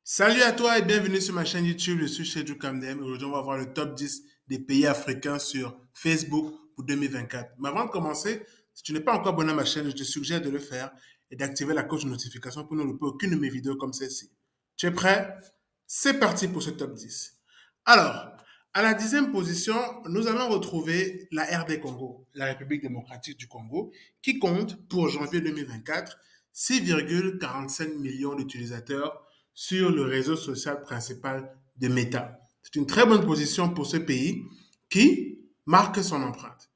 Salut à toi et bienvenue sur ma chaîne YouTube. Je suis Chedou Kamdem. Aujourd'hui, on va voir le top 10 des pays africains sur Facebook pour 2024. Mais avant de commencer, si tu n'es pas encore abonné à ma chaîne, je te suggère de le faire et d'activer la cloche de notification pour ne louper aucune de mes vidéos comme celle-ci. Tu es prêt? C'est parti pour ce top 10. Alors, à la 10e position, nous allons retrouver la RD Congo, la République démocratique du Congo, qui compte pour janvier 2024 6,45 millions d'utilisateurs sur le réseau social principal de Meta. C'est une très bonne position pour ce pays qui marque son empreinte.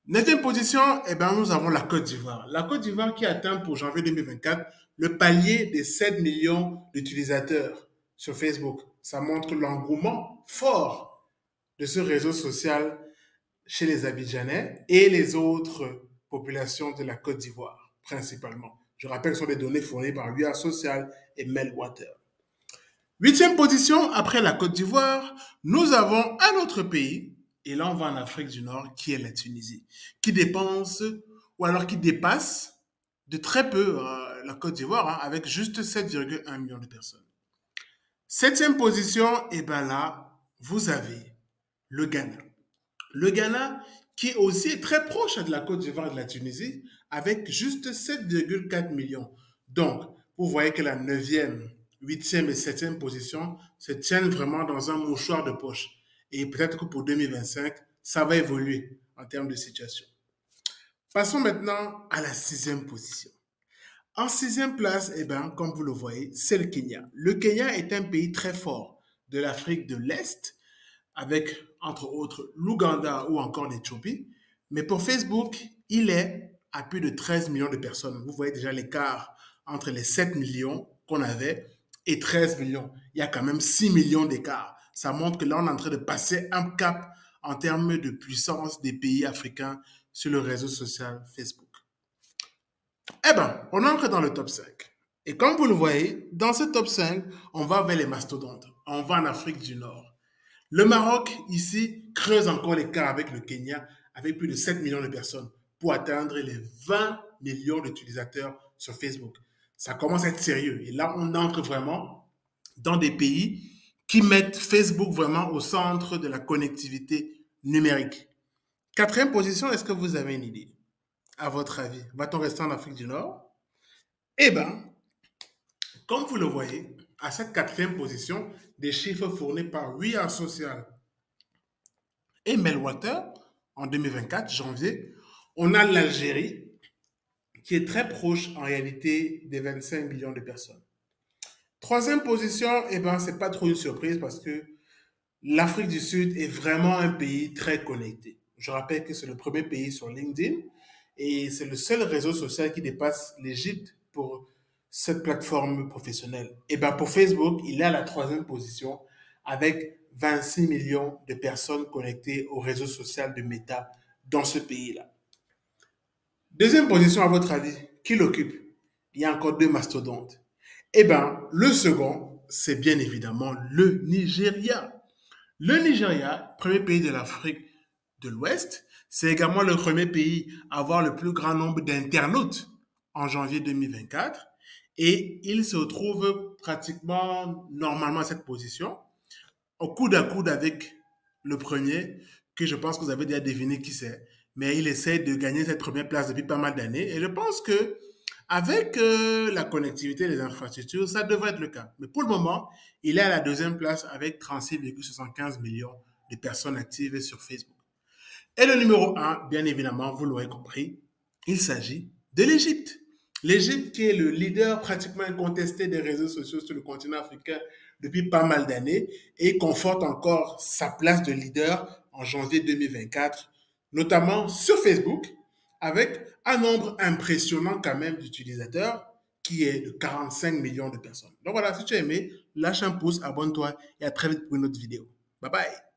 Neuvième position, nous avons la Côte d'Ivoire. La Côte d'Ivoire qui atteint pour janvier 2024 le palier des 7 millions d'utilisateurs sur Facebook. Ça montre l'engouement fort de ce réseau social chez les Abidjanais et les autres populations de la Côte d'Ivoire, principalement. Je rappelle que ce sont des données fournies par UA Social et Meltwater. Huitième position, après la Côte d'Ivoire, nous avons un autre pays, et là on va en Afrique du Nord, qui est la Tunisie, qui dépense, ou alors qui dépasse de très peu la Côte d'Ivoire, avec juste 7,1 millions de personnes. Septième position, et bien là, vous avez le Ghana. Le Ghana, qui aussi est très proche de la Côte d'Ivoire et de la Tunisie, avec juste 7,4 millions. Donc, vous voyez que la 9e, 8e et 7e position se tiennent vraiment dans un mouchoir de poche. Et peut-être que pour 2025, ça va évoluer en termes de situation. Passons maintenant à la 6e position. En 6e place, comme vous le voyez, c'est le Kenya. Le Kenya est un pays très fort de l'Afrique de l'Est, avec, entre autres, l'Ouganda ou encore l'Éthiopie. Mais pour Facebook, il est à plus de 13 millions de personnes. Vous voyez déjà l'écart entre les 7 millions qu'on avait et 13 millions. Il y a quand même 6 millions d'écart. Ça montre que là, on est en train de passer un cap en termes de puissance des pays africains sur le réseau social Facebook. On entre dans le top 5. Et comme vous le voyez, dans ce top 5, on va vers les mastodontes. On va en Afrique du Nord. Le Maroc, ici, creuse encore l'écart avec le Kenya, avec plus de 7 millions de personnes, pour atteindre les 20 millions d'utilisateurs sur Facebook. Ça commence à être sérieux. Et là, on entre vraiment dans des pays qui mettent Facebook vraiment au centre de la connectivité numérique. Quatrième position, est-ce que vous avez une idée? À votre avis, va-t-on rester en Afrique du Nord? Comme vous le voyez, à cette quatrième position, des chiffres fournis par We Are Social et Meltwater en 2024, janvier, on a l'Algérie qui est très proche en réalité des 25 millions de personnes. Troisième position, c'est pas trop une surprise parce que l'Afrique du Sud est vraiment un pays très connecté. Je rappelle que c'est le premier pays sur LinkedIn et c'est le seul réseau social qui dépasse l'Égypte pour cette plateforme professionnelle. Pour Facebook, il est à la troisième position avec 26 millions de personnes connectées au réseau social de Meta dans ce pays-là. Deuxième position, à votre avis, qui l'occupe? Il y a encore deux mastodontes. Le second, c'est bien évidemment le Nigeria. Le Nigeria, premier pays de l'Afrique de l'Ouest, c'est également le premier pays à avoir le plus grand nombre d'internautes en janvier 2024 et il se trouve pratiquement normalement à cette position, au coude à coude avec le premier, que je pense que vous avez déjà deviné qui c'est, mais il essaie de gagner cette première place depuis pas mal d'années et je pense que avec la connectivité et les infrastructures, ça devrait être le cas. Mais pour le moment, il est à la deuxième place avec 36,75 millions de personnes actives sur Facebook. Et le numéro 1, bien évidemment, vous l'aurez compris, il s'agit de l'Égypte. L'Égypte qui est le leader pratiquement incontesté des réseaux sociaux sur le continent africain depuis pas mal d'années et conforte encore sa place de leader en janvier 2024, notamment sur Facebook, avec un nombre impressionnant quand même d'utilisateurs qui est de 45 millions de personnes. Donc voilà, si tu as aimé, lâche un pouce, abonne-toi et à très vite pour une autre vidéo. Bye bye.